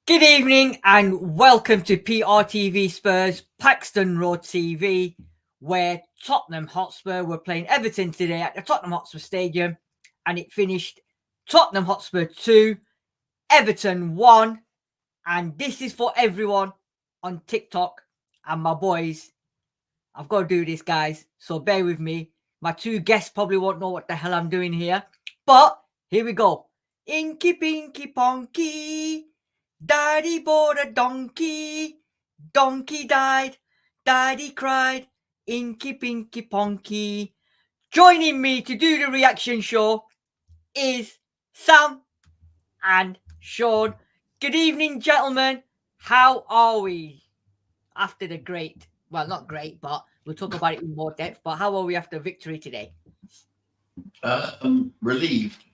Good evening and welcome to PRTvSpurs Paxton Road TV, where Tottenham Hotspur were playing Everton today at the Tottenham Hotspur Stadium, and it finished Tottenham Hotspur 2, Everton 1. And this is for everyone on TikTok and my boys. I've got to do this, guys, so bear with me. My two guests probably won't know what the hell I'm doing here, but here we go. Inky Pinky Ponky. Daddy bought a donkey. Donkey died. Daddy cried. Inky Pinky Ponky. Joining me to do the reaction show is Sam and Sean. Good evening, gentlemen. How are we after the great, well, not great, but we'll talk about it in more depth, but how are we after victory today? Relieved.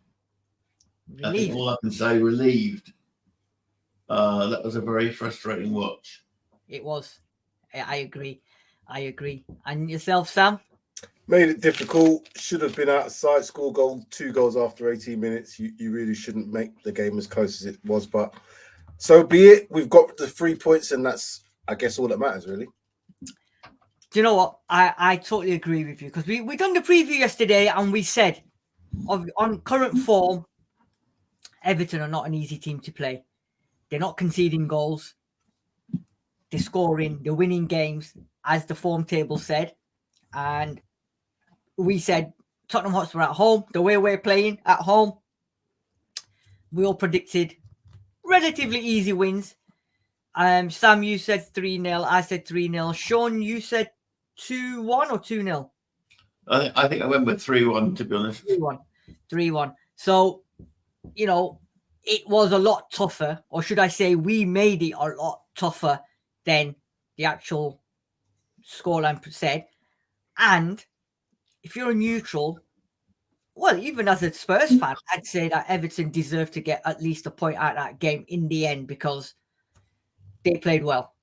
I think all I can say, relieved. That was a very frustrating watch. It was. I agree. And yourself, Sam? Made it difficult. Should have been out of sight. Score goal, 2 goals after 18 minutes. You really shouldn't make the game as close as it was, but so be it. We've got the 3 points, and that's, I guess, all that matters, really. Do you know what? I totally agree with you, because we done the preview yesterday and we said on current form, Everton are not an easy team to play. They're not conceding goals. They're scoring. They're winning games, as the form table said. And we said Tottenham Hotspur at home, the way we're playing at home, we all predicted relatively easy wins. Sam, you said 3-0. I said 3-0. Sean, you said 2-1 or 2-0? I think I went with 3-1, to be honest. 3-1. So, you know, it was a lot tougher, or should I say we made it a lot tougher than the actual scoreline said. And if you're a neutral, well, even as a Spurs fan, I'd say that Everton deserved to get at least a point out of that game in the end, because they played well.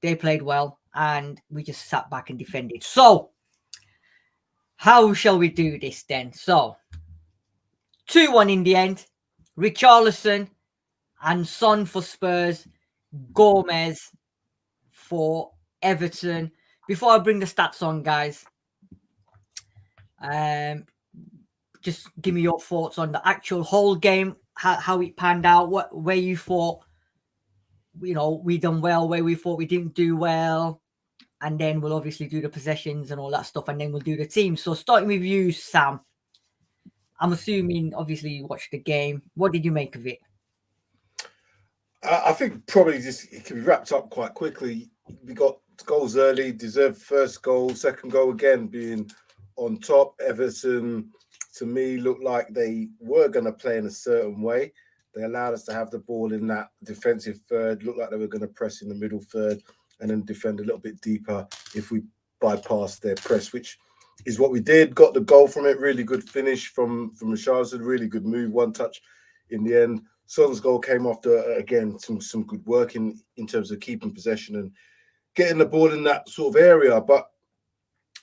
And we just sat back and defended. So, how shall we do this then? So, 2-1 in the end. Richarlison and Son for Spurs. Gomez for Everton. Before I bring the stats on, guys, just give me your thoughts on the actual whole game, how it panned out, where you thought, you know, we done well, where we thought we didn't do well, and then we'll obviously do the possessions and all that stuff, and then we'll do the team. So starting with you, Sam, I'm assuming obviously you watched the game. What did you make of it? I think probably just it can be wrapped up quite quickly. We got goals early, deserved first goal, second goal again being on top. Everton, to me, looked like they were going to play in a certain way. They allowed us to have the ball in that defensive third. Looked like they were going to press in the middle third and then defend a little bit deeper if we bypassed their press, which is what we did. Got the goal from it. Really good finish from Richarlison. Really good move. One touch in the end. Son's goal came after, again, some good work in terms of keeping possession and getting the ball in that sort of area. But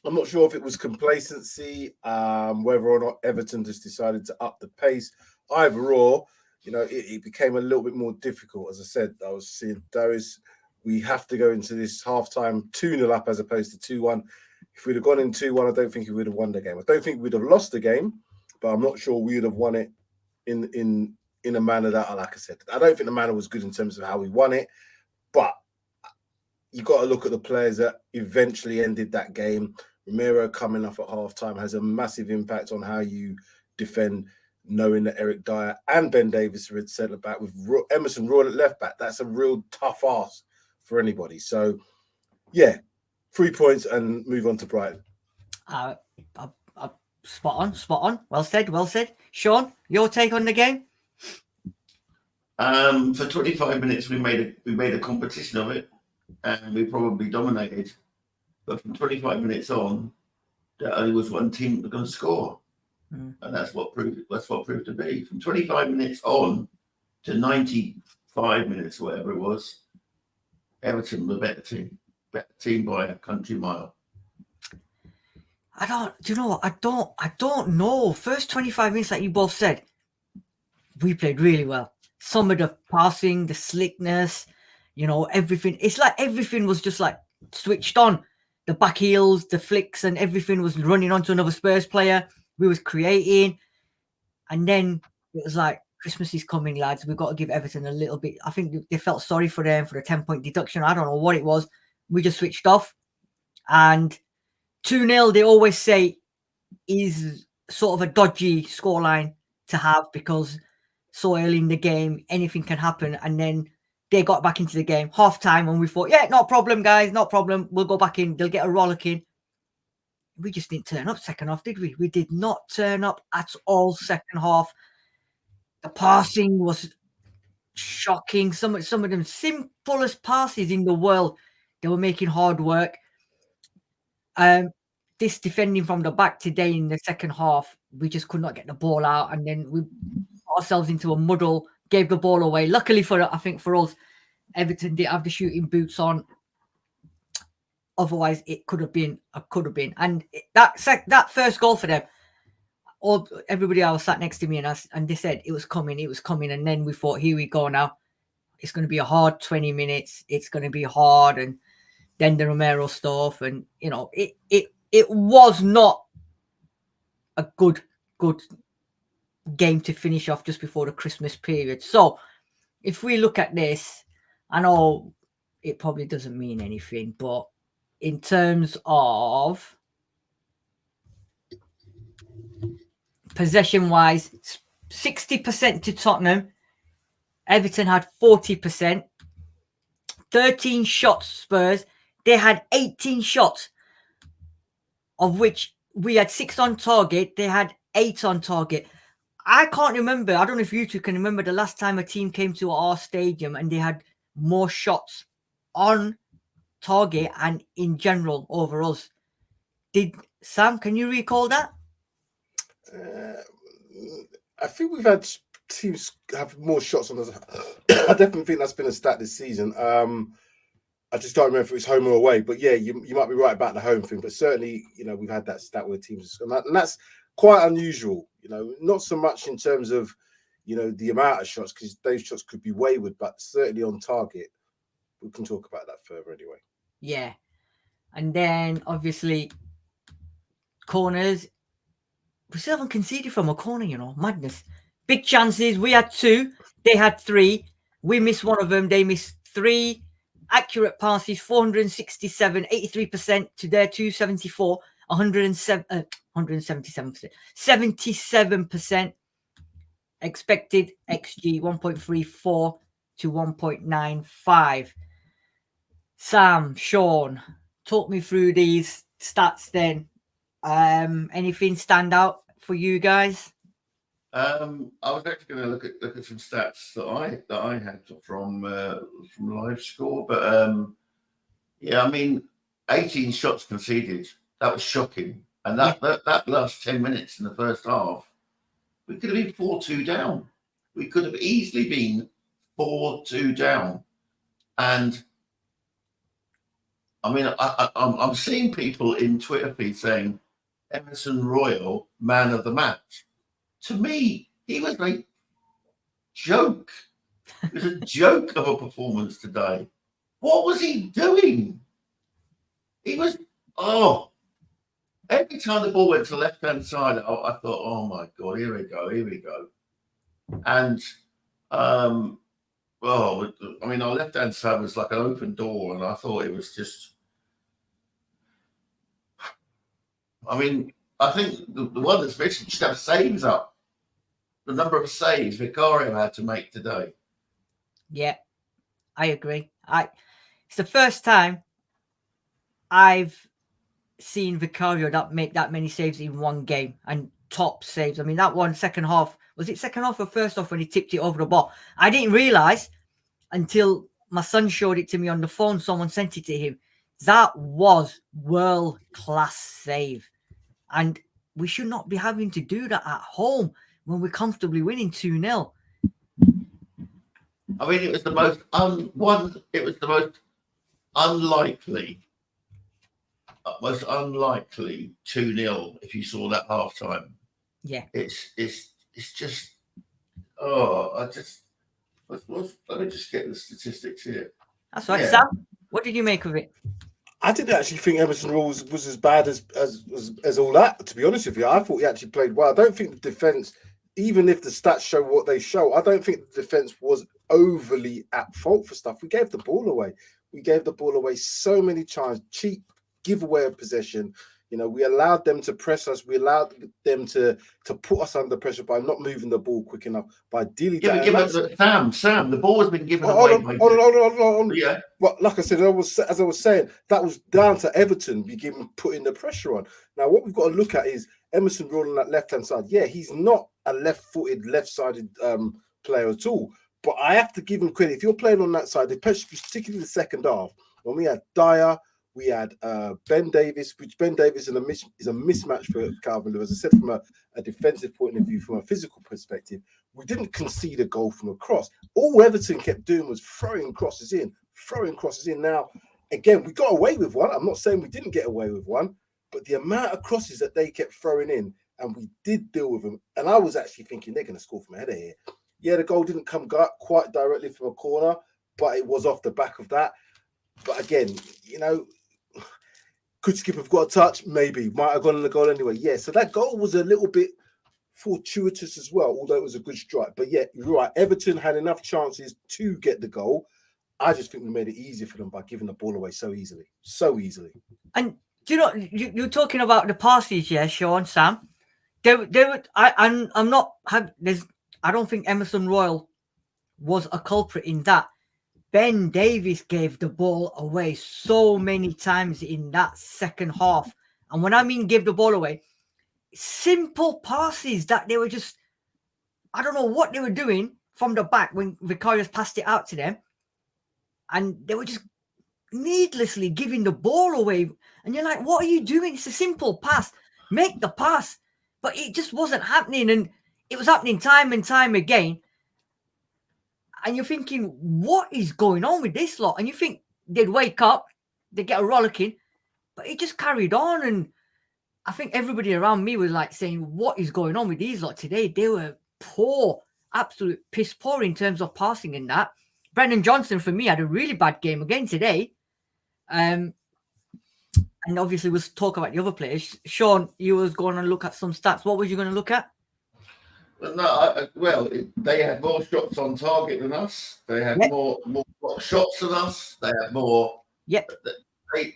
I'm not sure if it was complacency, whether or not Everton just decided to up the pace. Either or, you know, it became a little bit more difficult. As I said, I was seeing Darius, we have to go into this halftime 2-0 up as opposed to 2-1. If we'd have gone in 2-1, I don't think we would have won the game. I don't think we'd have lost the game, but I'm not sure we would have won it in a manner that, like I said, I don't think the manner was good in terms of how we won it, but you got to look at the players that eventually ended that game. Romero coming off at halftime has a massive impact on how you defend, knowing that Eric Dyer and Ben Davies are at centre back with Emerson Royal at left back. That's a real tough ask for anybody. So, yeah, 3 points and move on to Brighton. Spot on. Well said. Sean, your take on the game? For 25 minutes, we made a competition of it, and we probably dominated. But from 25 minutes on, there only was one team that was going to score, and that's what proved to be. From 25 minutes on to 95 minutes, whatever it was, Everton were the better team by a country mile. Do you know what? I don't know. First 25 minutes, like you both said, we played really well. Some of the passing, the slickness, You know, everything. It's like everything was just like switched on. The back heels, the flicks, and everything was running onto another Spurs player. We was creating, and then it was like, Christmas is coming, lads. We've got to give Everton a little bit. I think they felt sorry for them for the 10-point deduction. I don't know what it was. We just switched off, and 2-0. They always say is sort of a dodgy scoreline to have because so early in the game, anything can happen. And then they got back into the game half time, and we thought, yeah, no problem, guys, no problem. We'll go back in. They'll get a rollicking. We just didn't turn up second half, did we? We did not turn up at all second half. The passing was shocking. Some of them simplest passes in the world. They were making hard work. This defending from the back today in the second half, we just could not get the ball out, and then we got ourselves into a muddle, gave the ball away. Luckily for us, Everton didn't have the shooting boots on. Otherwise, it could have been. And that first goal for them, everybody else sat next to me and they said it was coming. And then we thought, here we go now. It's going to be a hard 20 minutes. It's going to be hard. And then the Romero stuff, and you know, it was not a good game to finish off just before the Christmas period. So if we look at this, I know it probably doesn't mean anything, but in terms of possession wise, 60% to Tottenham. Everton had 40%. 13 shots, Spurs. They had 18 shots, of which we had 6 on target. They had 8 on target. I can't remember. I don't know if you two can remember the last time a team came to our stadium and they had more shots on target and in general over us. Sam, can you recall that? I think we've had teams have more shots on us. I definitely think that's been a stat this season. I just don't remember if it was home or away. But yeah, you might be right about the home thing. But certainly, you know, we've had that stat where teams, and that's quite unusual. You know, not so much in terms of, you know, the amount of shots, because those shots could be wayward, but certainly on target. We can talk about that further anyway. Yeah. And then obviously corners. We still haven't conceded from a corner, you know. Madness. Big chances. We had 2. They had 3. We missed one of them. They missed 3. Accurate passes, 467, 83% to their 274, 177%. 77% expected XG, 1.34 to 1.95. Sam, Sean, talk me through these stats then. Anything stand out for you guys? I was actually going to look at some stats that I had from live score, but yeah, I mean, 18 shots conceded. That was shocking, and that last 10 minutes in the first half, we could have been 4-2 down. We could have easily been 4-2 down, and I mean, I'm seeing people in Twitter feed saying Emerson Royal man of the match. To me, he was a joke. It was a joke of a performance today. What was he doing? He was, every time the ball went to the left-hand side, I thought, oh my God, here we go. And, I mean, our left-hand side was like an open door, and I thought it was just, I mean, I think the one that's mentioned should have saves up. The number of saves Vicario had to make today. Yeah, I agree. It's the first time I've seen Vicario make that many saves in one game, and top saves. I mean, that one second half, was it second half or first half when he tipped it over the ball? I didn't realise until my son showed it to me on the phone. Someone sent it to him. That was world-class save. And we should not be having to do that at home when we're comfortably winning 2-0. I mean, it was the most unlikely 2-0 if you saw that half time. Yeah. It's just let me just get the statistics here. That's right. Yeah. Sam, what did you make of it? I didn't actually think Emerson Royal was as bad as all that, to be honest with you. I thought he actually played well. I don't think the defence, even if the stats show what they show, I don't think the defence was overly at fault for stuff. We gave the ball away. We gave the ball away so many times, cheap giveaway of possession. You know, we allowed them to press us. We allowed them to put us under pressure by not moving the ball quick enough, by dealing. Yeah, Sam, the ball has been given away. Hold on. Yeah. Well, like I said, as I was saying, that was down to Everton putting the pressure on. Now, what we've got to look at is Emerson Royal on that left-hand side. Yeah, he's not a left-footed, left-sided player at all. But I have to give him credit. If you're playing on that side, particularly the second half, when we had Dyer, we had Ben Davis, which Ben Davis is a mismatch for Calvin Lewin. As I said, from a defensive point of view, from a physical perspective, we didn't concede a goal from a cross. All Everton kept doing was throwing crosses in. Now, again, we got away with one. I'm not saying we didn't get away with one, but the amount of crosses that they kept throwing in, and we did deal with them. And I was actually thinking they're going to score from a header here. Yeah, the goal didn't come quite directly from a corner, but it was off the back of that. But again, you know, could Skip have got a touch? Maybe. Might have gone on the goal anyway. Yeah, so that goal was a little bit fortuitous as well, although it was a good strike. But yeah, you're right. Everton had enough chances to get the goal. I just think we made it easier for them by giving the ball away so easily. And do you know, you're talking about the passes, yeah, Sean, Sam. They were. I don't think Emerson Royal was a culprit in that. Ben Davis gave the ball away so many times in that second half. And when I mean give the ball away, simple passes that they were just, I don't know what they were doing from the back when Vicarious passed it out to them. And they were just needlessly giving the ball away. And you're like, what are you doing? It's a simple pass. Make the pass. But it just wasn't happening. And it was happening time and time again. And you're thinking, what is going on with this lot? And you think they'd wake up, they'd get a rollicking, but it just carried on. And I think everybody around me was like saying, what is going on with these lot today? They were poor, absolute piss poor in terms of passing in that. Brendan Johnson, for me, had a really bad game again today. And obviously we'll talk about the other players. Sean, you was going to look at some stats. What was you going to look at? Well, they had more shots on target than us. They had more shots than us. They had more. Yep. They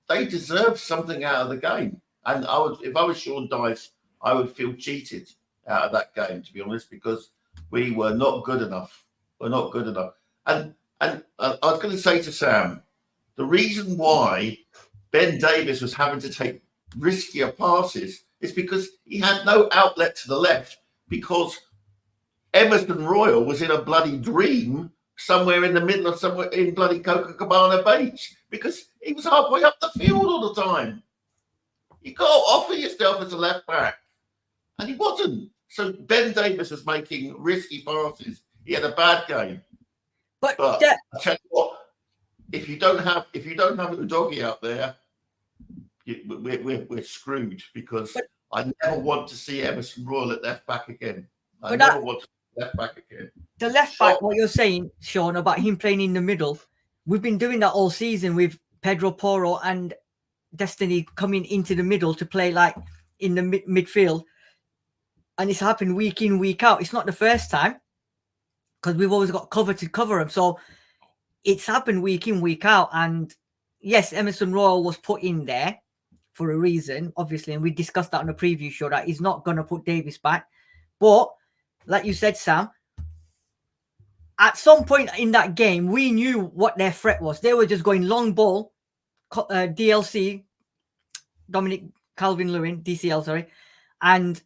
deserved something out of the game. And if I was Sean Dyche, I would feel cheated out of that game, to be honest, because we were not good enough. And I was going to say to Sam, the reason why Ben Davis was having to take riskier passes is because he had no outlet to the left, because Emerson Royal was in a bloody dream somewhere in the middle of somewhere in bloody Copacabana Beach, because he was halfway up the field all the time. You got to offer yourself as a left back, and he wasn't. So Ben Davis was making risky passes. He had a bad game. But I tell you what, if you don't have Udogie out there, we're screwed, because I never want to see Emerson Royal at left back again. I never want to see left back again. The left back, what you're saying, Sean, about him playing in the middle, we've been doing that all season with Pedro Porro and Destiny coming into the middle to play like in the midfield. And it's happened week in, week out. It's not the first time, because we've always got cover to cover him. So it's happened week in, week out. And yes, Emerson Royal was put in there for a reason, obviously. And we discussed that on the preview show, that he's not going to put Davis back. But like you said, Sam, at some point in that game, we knew what their threat was. They were just going long ball, DLC, Dominic Calvin-Lewin, DCL, sorry. And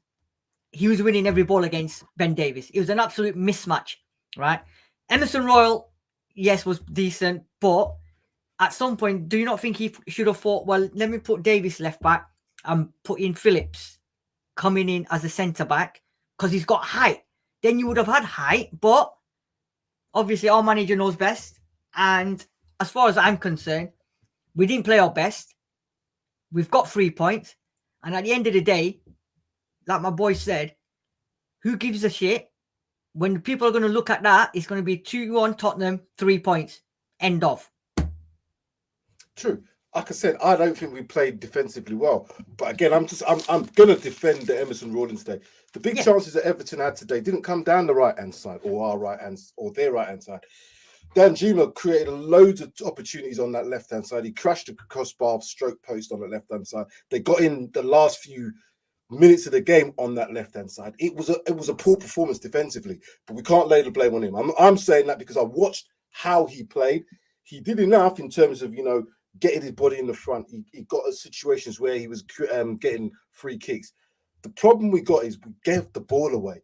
he was winning every ball against Ben Davis. It was an absolute mismatch, right? Emerson Royal, yes, was decent, but at some point, do you not think he should have thought, well, let me put Davis left back and put in Phillips coming in as a centre-back, because he's got height. Then you would have had height, but obviously our manager knows best. And as far as I'm concerned, we didn't play our best. We've got 3 points. And at the end of the day, like my boy said, who gives a shit when people are going to look at that, it's going to be 2-1 Tottenham, 3 points. End of. True. Like I said, I don't think we played defensively well. But again, I'm gonna defend the Emerson Rawlings today. The big chances that Everton had today didn't come down the right-hand side or our right-hand or their right-hand side. Dan Juma created loads of opportunities on that left-hand side. He crashed the crossbar stroke post on the left-hand side. They got in the last few minutes of the game on that left-hand side. It was a poor performance defensively, but we can't lay the blame on him. I'm saying that because I watched how he played. He did enough in terms of, getting his body in the front. He got situations where he was getting free kicks. The problem we got is we gave the ball away.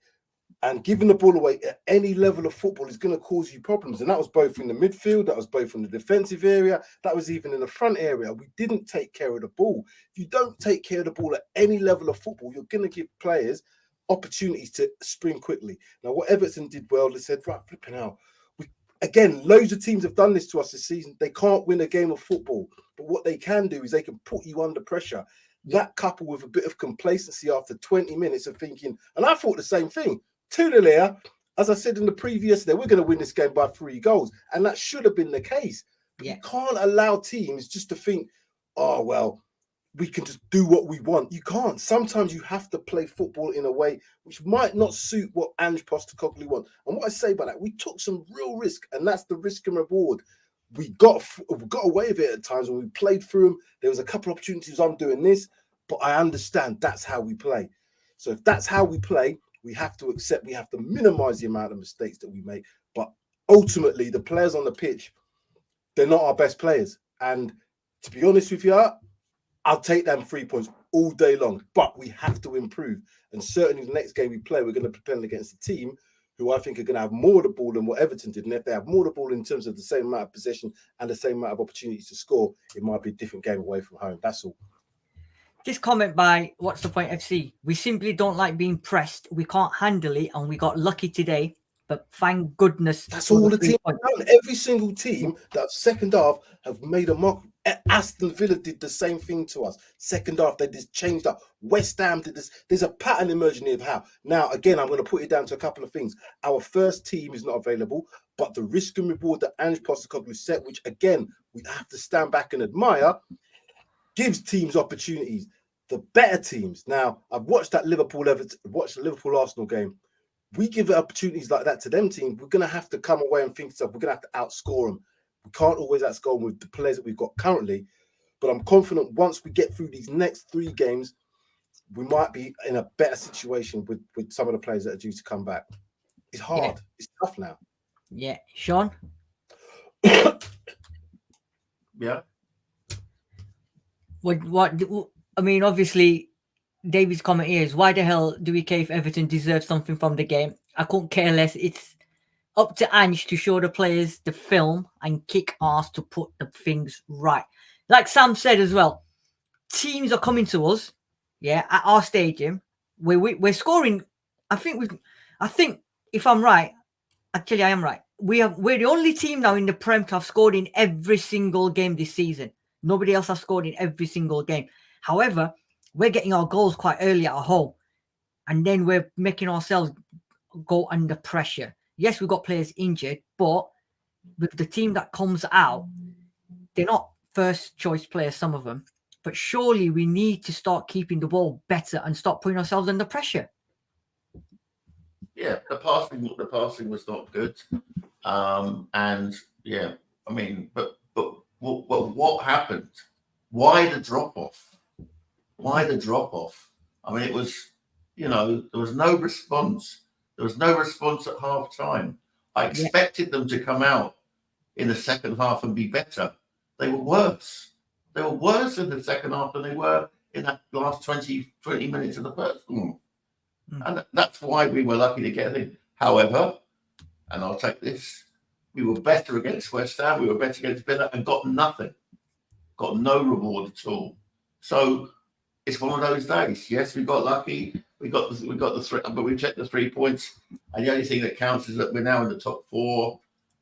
And giving the ball away at any level of football is going to cause you problems. And that was both in the midfield, that was both in the defensive area, that was even in the front area. We didn't take care of the ball. If you don't take care of the ball at any level of football, you're going to give players opportunities to spring quickly. Now, what Everton did well, they said, right, flipping out. Again, loads of teams have done this to us this season. They can't win a game of football, but what they can do is they can put you under pressure. That coupled with a bit of complacency after 20 minutes of thinking, and I thought the same thing, 2-0 here, as I said in the previous day, we're going to win this game by 3 goals. And that should have been the case. But you can't allow teams just to think, oh, well, we can just do what we want. You can't. Sometimes you have to play football in a way which might not suit what Ange Postecoglou wants. And what I say by that, we took some real risk, and that's the risk and reward. We got away with it at times when we played through them. There was a couple of opportunities, I'm doing this, but I understand that's how we play. So if that's how we play, we have to accept, we have to minimize the amount of mistakes that we make. But ultimately, the players on the pitch, they're not our best players. And to be honest with you, I'll take them 3 points all day long, but we have to improve. And certainly the next game we play, we're going to be playing against a team who I think are going to have more of the ball than what Everton did. And if they have more of the ball in terms of the same amount of possession and the same amount of opportunities to score, it might be a different game away from home. That's all. This comment by What's the Point FC. We simply don't like being pressed. We can't handle it, and we got lucky today. But thank goodness. That's all the team have done. Every single team that second half have made a mark. Aston Villa did the same thing to us. Second half, they just changed up. West Ham did this. There's a pattern emerging here of how. Now, again, I'm going to put it down to a couple of things. Our first team is not available, but the risk and reward that Ange Postecoglou set, which, again, we have to stand back and admire, gives teams opportunities. The better teams. Now, I've watched that watched the Liverpool-Arsenal game. We give opportunities like that to them teams, we're going to have to come away and think stuff. We're going to have to outscore them. We can't always outscore them with the players that we've got currently, but I'm confident once we get through these next 3 games, we might be in a better situation with some of the players that are due to come back. It's hard. Yeah. It's tough now. Yeah. Sean? Yeah. What? I mean, obviously, David's comment here is, why the hell do we care if Everton deserves something from the game? I couldn't care less. It's up to Ange to show the players the film and kick ass to put the things right. Like Sam said as well, teams are coming to us, at our stadium. We're scoring. I think if I'm right, actually I am right. We're the only team now in the Prem to have scored in every single game this season. Nobody else has scored in every single game. However, we're getting our goals quite early at home, and then we're making ourselves go under pressure. Yes, we've got players injured, but with the team that comes out, they're not first choice players, some of them. But surely we need to start keeping the ball better and stop putting ourselves under pressure. Yeah, the passing was not good. And yeah, I mean, but what happened? Why the drop off? Why the drop off? I mean, it was, there was no response. There was no response at half time. I expected them to come out in the second half and be better. They were worse. They were worse in the second half than they were in that last 20 minutes of the first one. And that's why we were lucky to get in. However, and I'll take this, we were better against West Ham, we were better against Villa, and got nothing. Got no reward at all. So it's one of those days. Yes, we got lucky. We got the 3, but we checked the 3 points, and the only thing that counts is that we're now in the top 4,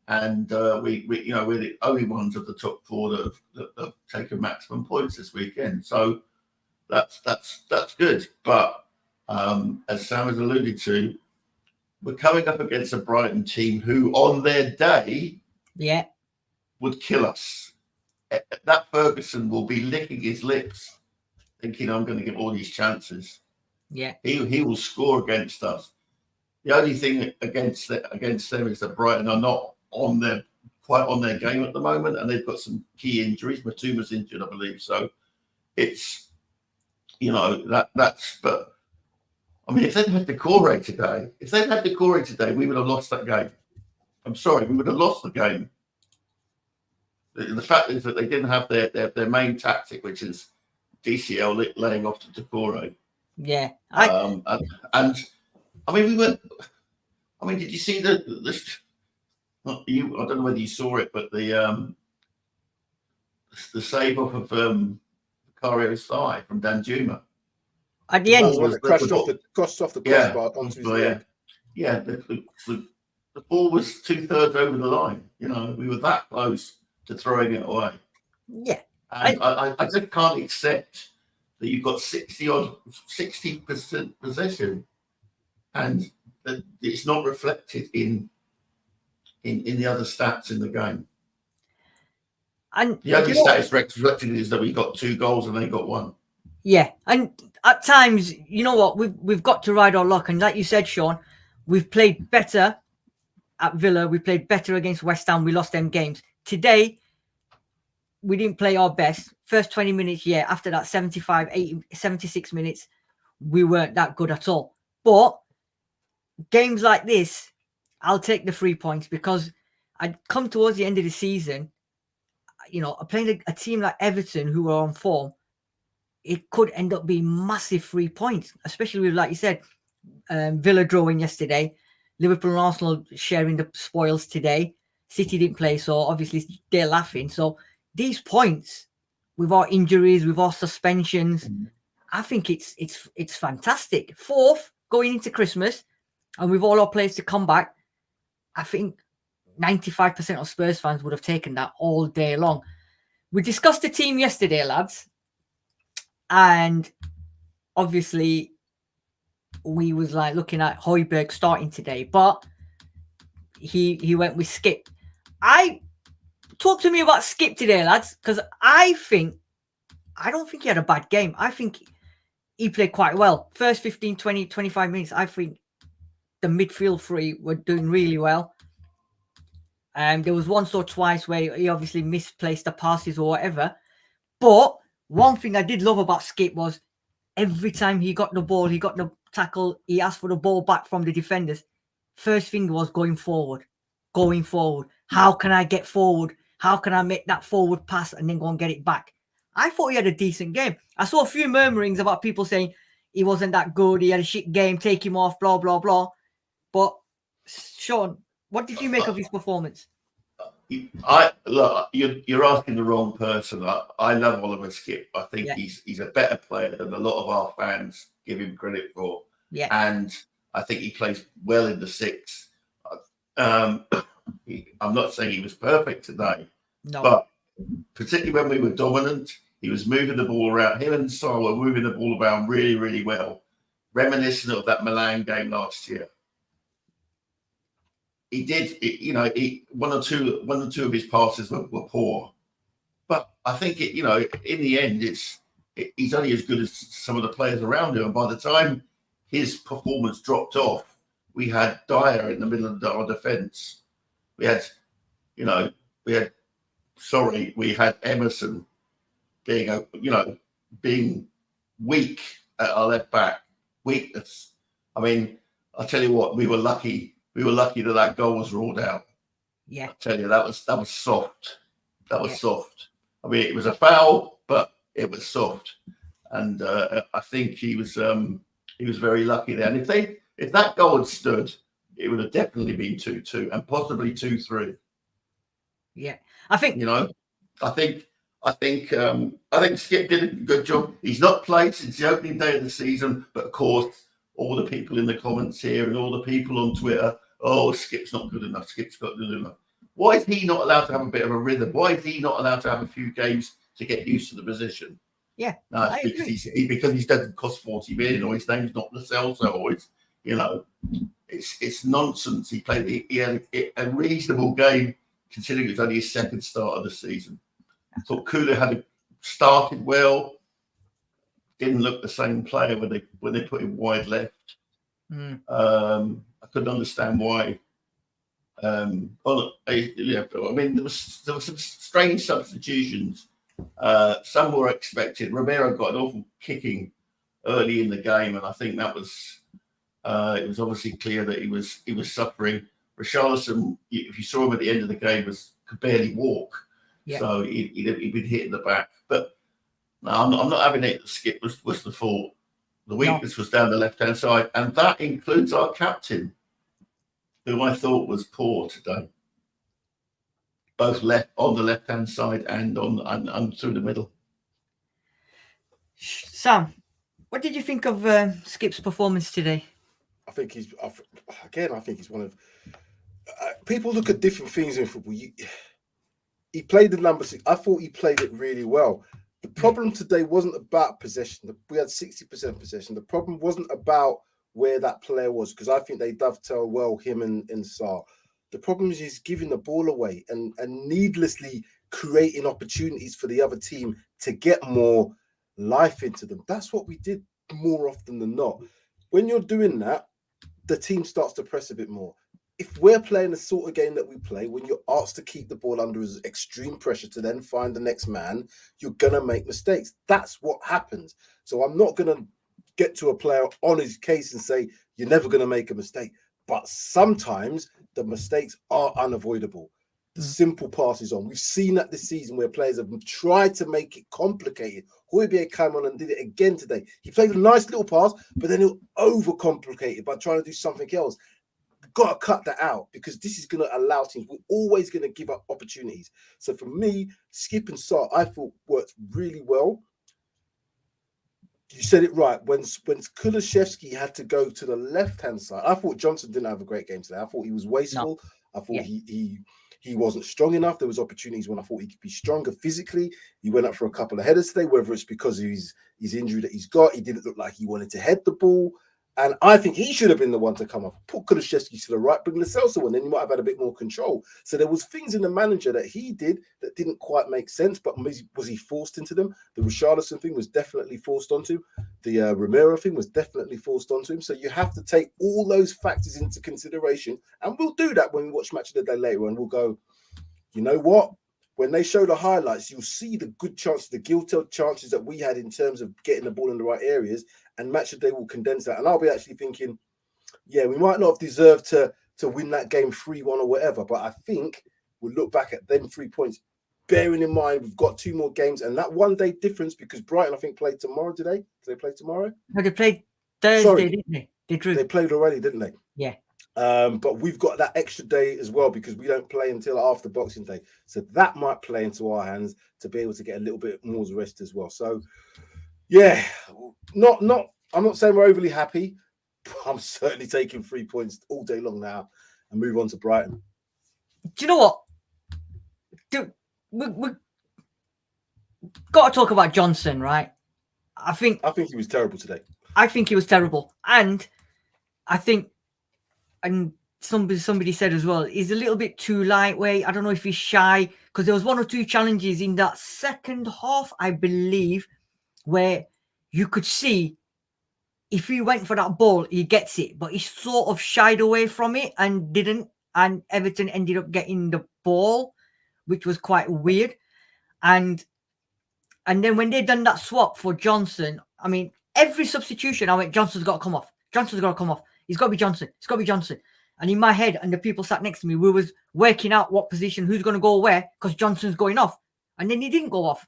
and we're the only ones of the top 4 that have taken maximum points this weekend. So that's good. But as Sam has alluded to, we're coming up against a Brighton team who, on their day, would kill us. That Ferguson will be licking his lips, thinking, I'm going to get all these chances. Yeah. He will score against us. The only thing against them is that Brighton are not quite on their game at the moment, and they've got some key injuries. Matuma's injured, I believe. So it's, that's. But I mean, if they'd had Decore today, we would have lost that game. I'm sorry, we would have lost the game. The fact is that they didn't have their main tactic, which is DCL laying off to Decore. Yeah. And I mean, did you see this? Not you. I don't know whether you saw it, but the save off of Vicario's thigh from Danjuma. At the end, crushed off the crossbar onto his leg. Yeah, the ball was 2/3 over the line. We were that close to throwing it away. Yeah, and I just can't accept that you've got 60% possession, and that it's not reflected in the other stats in the game. And the only stats reflected is that we got 2 goals and they got 1. Yeah, and at times, you know what, we've got to ride our luck, and like you said, Sean, we've played better at Villa. We played better against West Ham. We lost them games. Today, we didn't play our best. First 20 minutes, yeah. After that, 75, 80, 76 minutes, we weren't that good at all. But games like this, I'll take the 3 points, because I'd come towards the end of the season, playing a team like Everton, who are on form, it could end up being massive 3 points, especially with, like you said, Villa drawing yesterday, Liverpool and Arsenal sharing the spoils today. City didn't play, so obviously they're laughing. So these points, with our injuries, with our suspensions, I think it's fantastic. 4th going into Christmas, and with all our players to come back, I think 95% of Spurs fans would have taken that all day long. We discussed the team yesterday, lads, and obviously we was like looking at Højbjerg starting today, but he went with Skip. Talk to me about Skip today, lads, because I don't think he had a bad game. I think he played quite well. First 15, 20, 25 minutes, I think the midfield 3 were doing really well. There was once or twice where he obviously misplaced the passes or whatever. But one thing I did love about Skip was every time he got the ball, he got the tackle, he asked for the ball back from the defenders. First thing was going forward. How can I get forward? How can I make that forward pass and then go and get it back? I thought he had a decent game. I saw a few murmurings about people saying he wasn't that good, he had a shit game, take him off, blah, blah, blah. But, Sean, what did you make of his performance? Look, you're asking the wrong person. I love Oliver Skip. I think he's a better player than a lot of our fans give him credit for. Yeah. And I think he plays well in the 6. I'm not saying he was perfect today, but particularly when we were dominant, he was moving the ball around. Him and Saul were moving the ball around really, really well, reminiscent of that Milan game last year. He did, one or two of his passes were poor, but I think in the end, he's only as good as some of the players around him. And by the time his performance dropped off, we had Dyer in the middle of our defence. We had Emerson being weak at our left back. Weakness. I mean, I tell you what, we were lucky. We were lucky that goal was ruled out. Yeah. I tell you, that was soft. That was soft. I mean, it was a foul, but it was soft. And I think he was very lucky there. And if that goal had stood, it would have definitely been 2-2 and possibly 2-3. Yeah. I think Skip did a good job. He's not played since the opening day of the season, but of course, all the people in the comments here and all the people on Twitter, Skip's not good enough. Skip's not good enough. Why is he not allowed to have a bit of a rhythm? Why is he not allowed to have a few games to get used to the position? Yeah. No, it's because he doesn't cost 40 million or his name's not Lascelles always. it's nonsense. He had a reasonable game considering it was only his second start of the season. I thought Kula had started well. Didn't look the same player when they put him wide left. I couldn't understand why. I mean, there was some strange substitutions. Some were expected. Romero got an awful kicking early in the game, and I think that was it was obviously clear that he was suffering. Richarlison, if you saw him at the end of the game, could barely walk, so he'd been hit in the back. But no, I'm not having it. The skip was the fault. The weakness was down the left-hand side, and that includes our captain, who I thought was poor today, both on the left-hand side and through the middle. Sam, what did you think of Skip's performance today? I think he's one of people look at different things in football. He played the number 6. I thought he played it really well. The problem today wasn't about possession. We had 60% possession. The problem wasn't about where that player was, because I think they dovetail well, him and Sarr. The problem is he's giving the ball away and needlessly creating opportunities for the other team to get more life into them. That's what we did more often than not. When you're doing that, the team starts to press a bit more. If we're playing the sort of game that we play, when you're asked to keep the ball under extreme pressure to then find the next man, you're going to make mistakes. That's what happens. So I'm not going to get to a player on his case and say, you're never going to make a mistake. But sometimes the mistakes are unavoidable. The simple passes on. We've seen that this season where players have tried to make it complicated. Højbjerg came on and did it again today. He played a nice little pass, but then he'll overcomplicate it by trying to do something else. Got to cut that out, because this is going to allow teams. We're always going to give up opportunities. So for me, Skip and Sarr, I thought worked really well. You said it right. When Kulusevski had to go to the left-hand side, I thought Johnson didn't have a great game today. I thought he was wasteful. No. I thought he wasn't strong enough. There was opportunities when I thought he could be stronger physically. He went up for a couple of headers today, whether it's because of his injury that he's got. He didn't look like he wanted to head the ball. And I think he should have been the one to come off. Put Kulusevski to the right, bring Lo Celso on, then he might have had a bit more control. So there was things in the manager that he did that didn't quite make sense, but was he forced into them? The Richarlison thing was definitely forced onto him. The Romero thing was definitely forced onto him. So you have to take all those factors into consideration. And we'll do that when we watch Match of the Day later, and we'll go, you know what? When they show the highlights, you'll see the good chances, the guilty chances that we had in terms of getting the ball in the right areas, and Match of the Day will condense that. And I'll be actually thinking, yeah, we might not have deserved to win that game 3-1 or whatever, but I think we'll look back at them 3 points, bearing in mind we've got 2 more games and that 1 day difference, because Brighton, I think, played tomorrow today. Did they play tomorrow? No, they played Thursday, didn't they? They played already, didn't they? Yeah. But we've got that extra day as well, because we don't play until after Boxing Day. So that might play into our hands to be able to get a little bit more rest as well. So, yeah, I'm not saying we're overly happy, but I'm certainly taking 3 points all day long now and move on to Brighton. Do you know what? We've got to talk about Johnson, right? I think he was terrible today. I think he was terrible. And I think, and somebody said as well, he's a little bit too lightweight. I don't know if he's shy, because there was 1 or 2 challenges in that second half, I believe, where you could see if he went for that ball, he gets it, but he sort of shied away from it and didn't. And Everton ended up getting the ball, which was quite weird. And then when they done that swap for Johnson, I mean, every substitution, I went, Johnson's got to come off. Johnson's got to come off. It's got to be Johnson. It's got to be Johnson. And in my head, and the people sat next to me, we was working out what position, who's going to go where, because Johnson's going off. And then he didn't go off.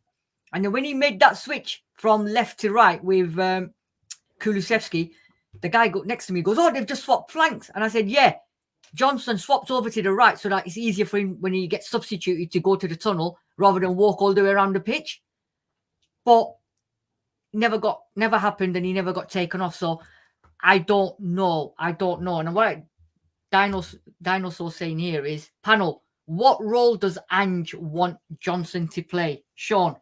And then when he made that switch from left to right with Kulusevski, the guy next to me goes, oh, they've just swapped flanks. And I said, yeah, Johnson swapped over to the right so that it's easier for him when he gets substituted to go to the tunnel rather than walk all the way around the pitch. But never happened, and he never got taken off. So I don't know. And what Dinosaur saying here is, panel, what role does Ange want Johnson to play? Sean,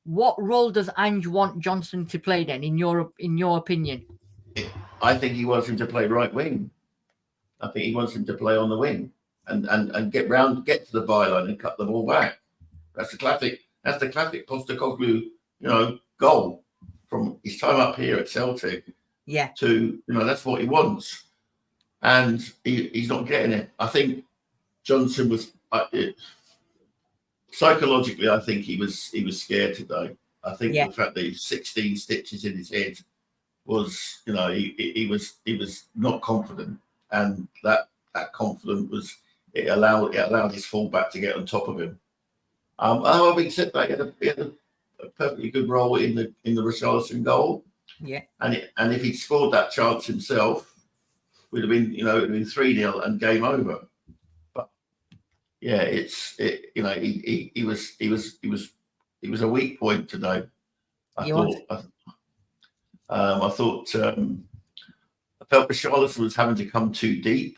what role does Ange want Johnson to play then, in your opinion? I think he wants him to play right wing. I think he wants him to play on the wing and get to the byline and cut the ball back. That's the classic Postecoglou, goal from his time up here at Celtic. Yeah. To that's what he wants, and he's not getting it. I think Johnson was psychologically. I think he was scared today. I think the fact that he's 16 stitches in his head was, he was not confident, and that confidence was it allowed his fullback to get on top of him. Having said that, he had a perfectly good role in the Richarlison goal. Yeah. And if he'd scored that chance himself, would have been 3-0 and game over. But yeah, he was a weak point today. I felt Richarlison was having to come too deep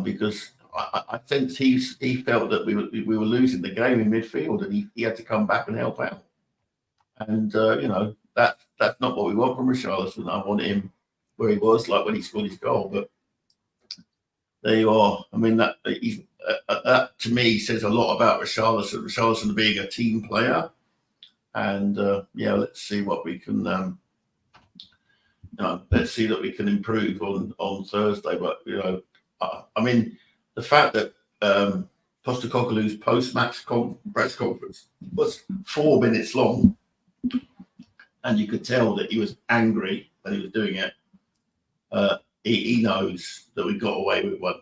because I think he felt that we were losing the game in midfield, and he had to come back and help out. And that's not what we want from Richarlison. I want him where he was, like when he scored his goal. But there you are. I mean, that to me says a lot about Richarlison. Richarlison being a team player, and let's see what we can. Let's see that we can improve on Thursday. But I mean, the fact that Postecoglou's post-match press conference was 4 minutes long, and you could tell that he was angry that he was doing it. He knows that we got away with one.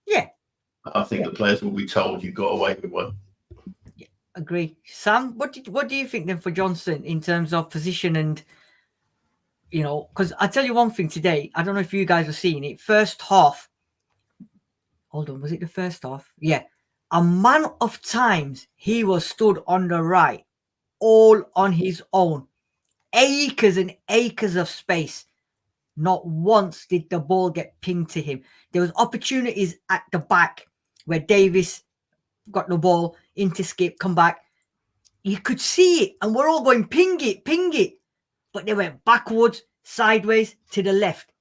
Yeah. I think the players will be told you got away with one. Yeah, agree. Sam, what do you think then for Johnson in terms of position and, because I tell you one thing today, I don't know if you guys have seen it, first half. Hold on, was it the first half? Yeah. Amount of times he was stood on the right, all on his own. Acres and acres of space. Not once did the ball get pinged to him. There was opportunities at the back where Davis got the ball into skip, come back. You could see it, and we're all going, ping it. But they went backwards, sideways, to the left.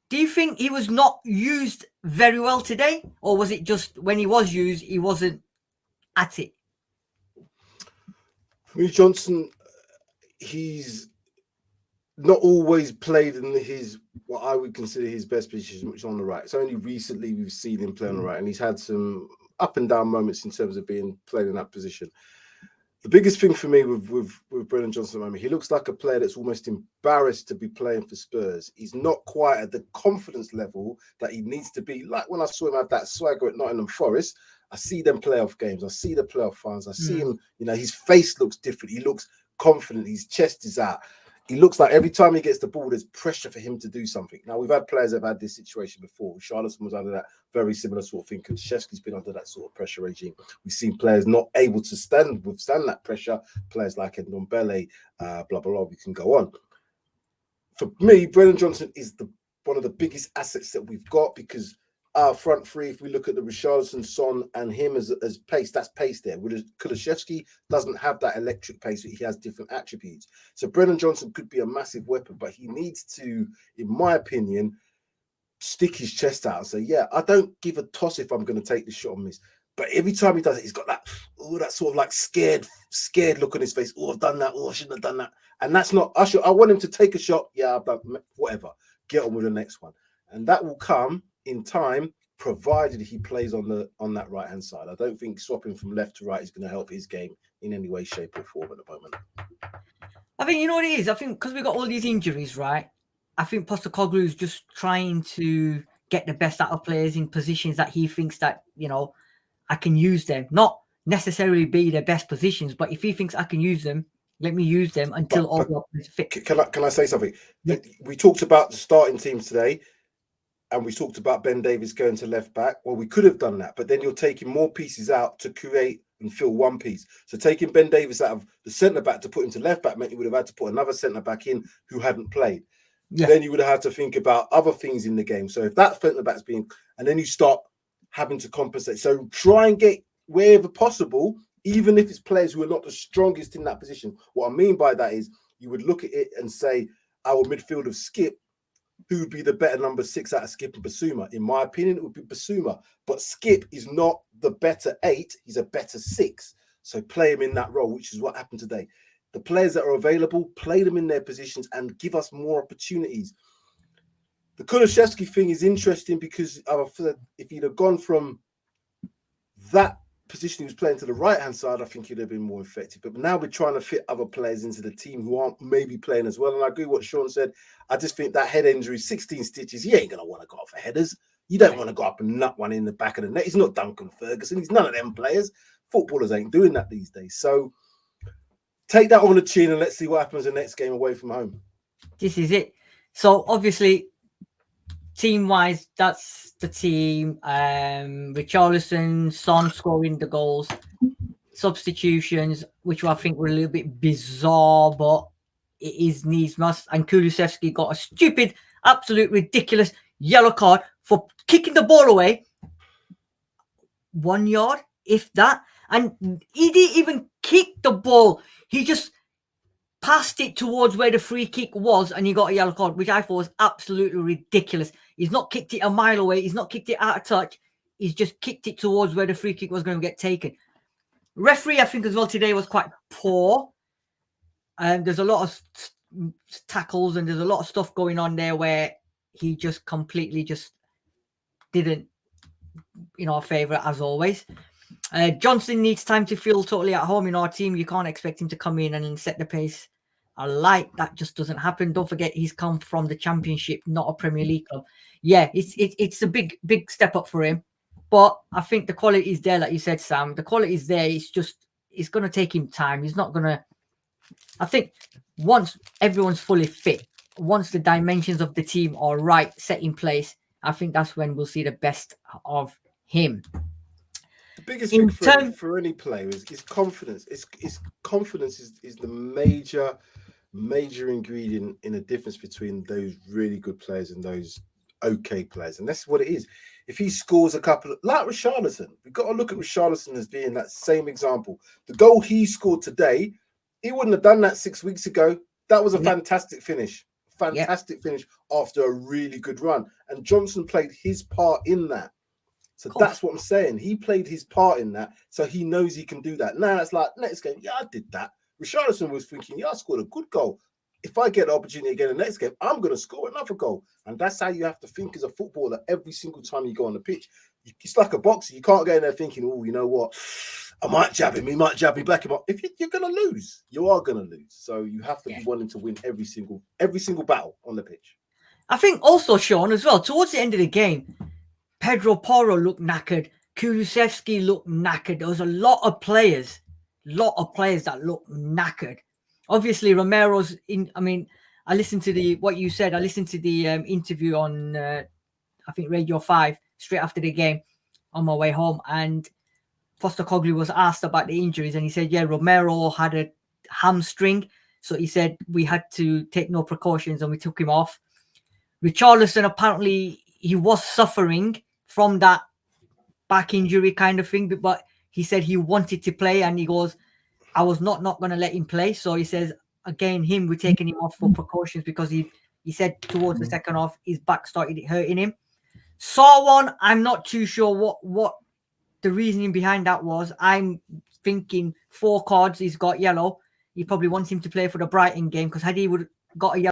Do you think he was not used very well today? Or was it just when he was used, he wasn't at it? For me, Johnson, he's not always played in what I would consider his best position, which is on the right. It's only recently we've seen him play on the right, and he's had some up and down moments in terms of being played in that position. The biggest thing for me with Brennan Johnson at the moment, he looks like a player that's almost embarrassed to be playing for Spurs. He's not quite at the confidence level that he needs to be. Like when I saw him have that swagger at Nottingham Forest, I see them playoff games, I see the playoff finals, I see him, his face looks different. He looks confident, his chest is out. He looks like every time he gets the ball, there's pressure for him to do something. Now, we've had players that have had this situation before. Charleston was under that very similar sort of thing. Kulusevski's been under that sort of pressure regime. We've seen players not able to withstand that pressure. Players like Ndombele, blah, blah, blah. We can go on. For me, Brennan Johnson is one of the biggest assets that we've got because our front three, if we look at the Richarlison, Son, and him as pace, that's pace there. Kulusevski doesn't have that electric pace, but he has different attributes. So Brennan Johnson could be a massive weapon, but he needs to, in my opinion, stick his chest out and say, yeah, I don't give a toss if I'm going to take the shot on this. But every time he does it, he's got that sort of like scared look on his face. Oh, I've done that. Oh, I shouldn't have done that. And that's not, I want him to take a shot. Yeah, I've done whatever. Get on with the next one. And that will come in time, provided he plays on that right hand side. I don't think swapping from left to right is going to help his game in any way, shape, or form at the moment. I think you know what it is. I think because we got all these injuries, right? I think Postecoglou is just trying to get the best out of players in positions that he thinks that I can use them. Not necessarily be their best positions, but if he thinks I can use them, let me use them until all the opponents fit. Can I say something? Yeah. We talked about the starting teams today. And we talked about Ben Davies going to left back. Well, we could have done that, but then you're taking more pieces out to create and fill one piece. So taking Ben Davies out of the centre back to put him to left back meant you would have had to put another centre back in who hadn't played. Yeah. Then you would have had to think about other things in the game. So if that centre back's being, and then you start having to compensate. So try and get wherever possible, even if it's players who are not the strongest in that position. What I mean by that is you would look at it and say our midfield of Skip who would be the better number 6 out of Skip and Basuma. In my opinion, it would be Basuma. But Skip is not the better 8. He's a better 6. So play him in that role, which is what happened today. The players that are available, play them in their positions and give us more opportunities. The Kulusevski thing is interesting because if he'd have gone from that position he was playing to the right-hand side, I think he'd have been more effective. But now we're trying to fit other players into the team who aren't maybe playing as well. And I agree with what Sean said. I just think that head injury, 16 stitches, he ain't going to want to go up for headers. You don't want to go up and nut one in the back of the net. He's not Duncan Ferguson. He's none of them players. Footballers ain't doing that these days. So take that on the chin and let's see what happens the next game away from home. This is it. So obviously, team-wise, that's the team. Richarlison, Son scoring the goals, substitutions, which I think were a little bit bizarre, but it is needs must. And Kulusevski got a stupid, absolute ridiculous yellow card for kicking the ball away 1 yard, if that. And he didn't even kick the ball. He just passed it towards where the free kick was, and he got a yellow card, which I thought was absolutely ridiculous. He's not kicked it a mile away. He's not kicked it out of touch. He's just kicked it towards where the free kick was going to get taken. Referee, I think, as well today was quite poor. And there's a lot of tackles and there's a lot of stuff going on there where he just completely just didn't, favour as always. Johnson needs time to feel totally at home in our team. You can't expect him to come in and set the pace alight. That just doesn't happen. Don't forget, he's come from the Championship, not a Premier League club. Yeah, it's a big step up for him. But I think the quality is there, like you said, Sam. The quality is there. It's going to take him time. He's not going to... I think once everyone's fully fit, once the dimensions of the team are right, set in place, I think that's when we'll see the best of him. The biggest thing for any player is confidence. Confidence is the major ingredient in the difference between those really good players and those okay players. And that's what it is. If he scores a couple of, like Richarlison, we've got to look at Richarlison as being that same example. The goal he scored today, he wouldn't have done that 6 weeks ago. That was a fantastic finish. Fantastic finish after a really good run. And Johnson played his part in that. So that's what I'm saying. He played his part in that, so he knows he can do that. Now it's like, next game, I did that. Richarlison was thinking, I scored a good goal. If I get the opportunity again in the next game, I'm going to score another goal. And that's how you have to think as a footballer every single time you go on the pitch. It's like a boxer. You can't go in there thinking, oh, you know what? I might jab him. He might jab me back him up. If you're going to lose, you are going to lose. So you have to be wanting to win every single battle on the pitch. I think also, Sean, as well, towards the end of the game, Pedro Porro looked knackered. Kulusevski looked knackered. There was a lot of players that looked knackered. Obviously, Romero's in. I mean, I listened to what you said. I listened to the interview on, I think, Radio 5 straight after the game on my way home. And Postecoglou was asked about the injuries. And he said, yeah, Romero had a hamstring. So he said we had to take no precautions and we took him off. Richarlison, apparently, he was suffering from that back injury kind of thing, but he said he wanted to play, and he goes, I was not going to let him play. So he says, again, we're taking him off for precautions because he said towards the second half, his back started hurting him. Saw one, I'm not too sure what the reasoning behind that was. I'm thinking 4 cards, he's got yellow. He probably wants him to play for the Brighton game, because had he would got a yellow